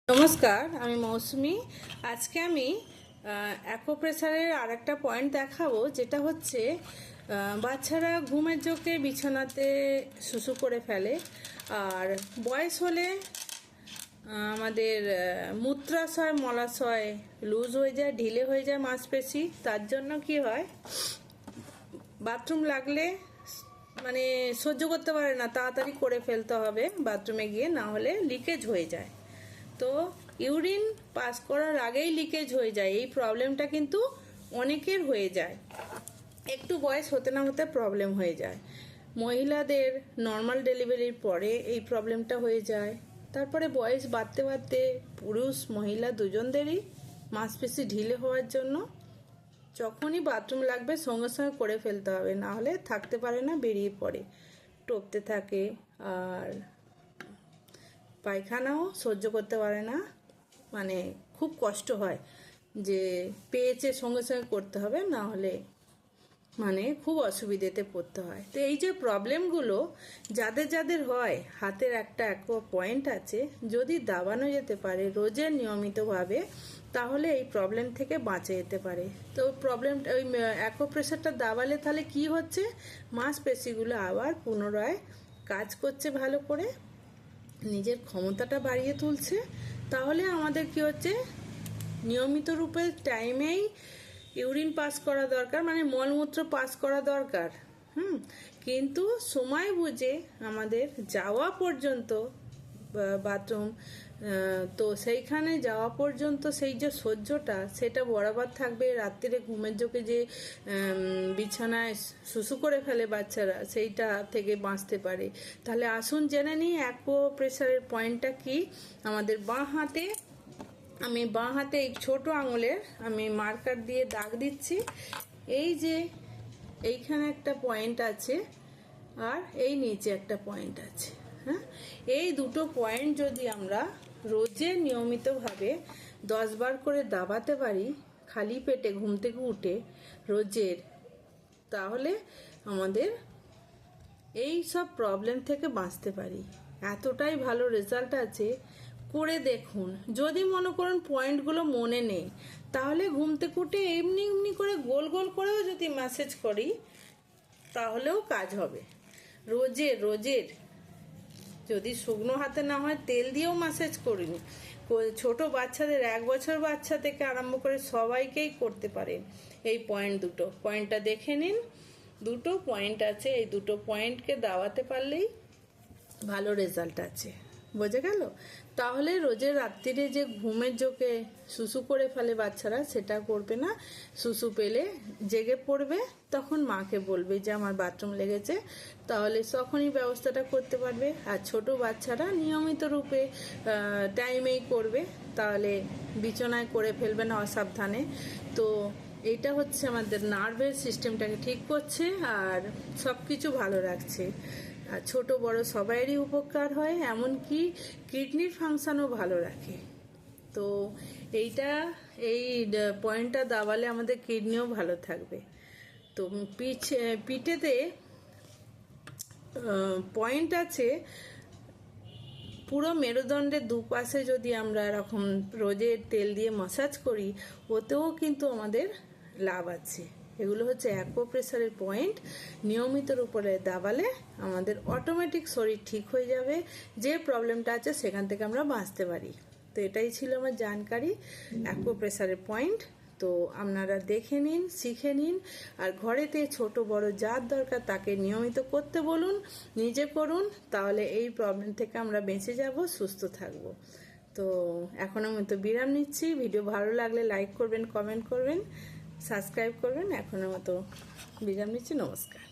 নমস্কার, আমি মৌসুমি। আজকে আমি অ্যাকুপ্রেশারের আর একটা পয়েন্ট দেখাবো, যেটা হচ্ছে বাচ্চারা ঘুমের চোখে বিছানাতে শুশু করে ফেলে। আর বয়স হলে আমাদের মূত্রাশয় মলাশয় লুজ হয়ে যায়, ঢিলে হয়ে যায় মাংসপেশি। তার জন্য কি হয়, বাথরুম লাগলে মানে সহ্য করতে পারে না, তাড়াতাড়ি করে ফেলতে হবে বাথরুমে গিয়ে, না হলে লিকেজ হয়ে যায়। তো ইউরিন পাস করার আগেই লিকেজ হয়ে যায়। এই প্রবলেমটা কিন্তু অনেকের হয়ে যায়, একটু বয়স হতে না হতে প্রবলেম হয়ে যায়। মহিলাদের নর্মাল ডেলিভারির পরে এই প্রবলেমটা হয়ে যায়। তারপরে বয়স বাড়তে বাড়তে পুরুষ মহিলা দুজনদেরই মাংসপেশি ঢিলে হওয়ার জন্য যখনই বাথরুম লাগবে সঙ্গে সঙ্গে করে ফেলতে হবে, না হলে থাকতে পারে না, বেরিয়ে পড়ে, টপতে থাকে। আর পায়খানাও সহ্য করতে পারে না, মানে খুব কষ্ট হয় যে পেয়েছে সঙ্গে সঙ্গে করতে হবে, না হলে মানে খুব অসুবিধেতে পড়তে হয়। তো এই যে প্রবলেমগুলো যাদের যাদের হয়, হাতের একটা পয়েন্ট আছে, যদি দাবানো যেতে পারে রোজের নিয়মিতভাবে, তাহলে এই প্রবলেম থেকে বাঁচা যেতে পারে। তো প্রবলেমটা ওই অ্যাকুপ্রেশারটা দাবালে তাহলে কি হচ্ছে, মাংসপেশিগুলো আবার পুনরায় কাজ করছে ভালো করে, নিজের ক্ষমতাটা বাড়িয়ে তুলছে। তাহলে আমাদের কি হচ্ছে, নিয়মিত রূপে টাইমেই ইউরিন পাস করা দরকার, মানে মলমূত্র পাস করা দরকার। কিন্তু সময় বুঝে আমাদের যাওয়া পর্যন্ত বাথরুম, তো সেইখানে যাওয়া পর্যন্ত সেই যে সহ্যটা, সেটা বরাবর থাকবে। রাত্রিরে ঘুমের চোখে যে বিছানায় শুশু করে ফেলে বাচ্চারা, সেইটা থেকে বাঁচতে পারে। তাহলে আসুন জেনে নিই অ্যাকুপ্রেশারের পয়েন্টটা কি। আমাদের বাঁ হাতে, আমি বাঁ হাতে এই ছোট আঙুলের আমি মার্কার দিয়ে দাগ দিচ্ছি। এই যে এইখানে একটা পয়েন্ট আছে, আর এই নিচে একটা পয়েন্ট আছে। হ্যাঁ, এই দুটো পয়েন্ট যদি আমরা রোজে নিয়মিতভাবে 10 বার করে দাবাতে পারি, খালি পেটে ঘুম থেকে উঠে রোজের, তাহলে আমাদের এই সব প্রবলেম থেকে বাঁচতে পারি। এতটাই ভালো রেজাল্ট আছে, করে দেখুন। যদি মনে করুন পয়েন্টগুলো মনে নেই, তাহলে ঘুম থেকে উঠে এমনি এমনি করে গোল গোল করেও যদি ম্যাসেজ করি, তাহলেও কাজ হবে। রোজের যদি শুকনো হাতে না হয়, তেল দিয়েও ম্যাসেজ করিনি। ছোট বাচ্চাদের 1 বছর বাচ্চা থেকে আরম্ভ করে সবাইকেই করতে পারে। এই পয়েন্টটা দেখে নিন। দুটো পয়েন্ট আছে, এই দুটো পয়েন্টকে দাওয়াতে পারলেই ভালো রেজাল্ট আছে। বোঝা গেল? তাহলে রোজের রাত্রিরে যে ঘুমের চোখে শুশু করে ফেলে বাচ্চারা, সেটা করবে না। শুশু পেলে জেগে পড়বে, তখন মাকে বলবে যে আমার বাথরুম লেগেছে, তাহলে তখনই ব্যবস্থাটা করতে পারবে। আর ছোট বাচ্চারা নিয়মিত রূপে টাইমেই করবে, তাহলে বিছানায় করে ফেলবে না অসাবধানে। তো এটা হচ্ছে আমাদের নার্ভের সিস্টেমটাকে ঠিক করছে, আর সব কিছু ভালো রাখছে। আর ছোট বড় সবাইয়েরই উপকার হয়, এমনকি কিডনির ফাংশনও ভালো রাখে। তো এই পয়েন্টটা দাবালে আমাদের কিডনিও ভালো থাকবে। তো পিঠেতে পয়েন্ট আছে, পুরো মেরুদণ্ডের দুপাশে যদি আমরা এরকম রোজের তেল দিয়ে মাসাজ করি, ওতেও কিন্তু আমাদের লাভ আছে। এগুলো হচ্ছে অ্যাকুপ্রেশারের পয়েন্ট। নিয়মিতর উপরে দাবালে আমাদের অটোমেটিক শরীর ঠিক হয়ে যাবে, যে প্রবলেমটা আছে সেখান থেকে আমরা বাঁচতে পারি। তো এটাই ছিল আমার জানকারি অ্যাকুপ্রেশারের পয়েন্ট। তো আপনারা দেখে নিন, শিখে নিন, আর ঘরেতে ছোট বড় যার দরকার তাকে নিয়মিত করতে বলুন, নিজে করুন, তাহলে এই প্রবলেম থেকে আমরা বেঁচে যাব, সুস্থ থাকব। তো এখনের মতো বিরাম নিচ্ছি। ভিডিও ভালো লাগলে লাইক করবেন, কমেন্ট করবেন, সাবস্ক্রাইব করবেন। এখনের মতো বিরাম নিচ্ছি। নমস্কার।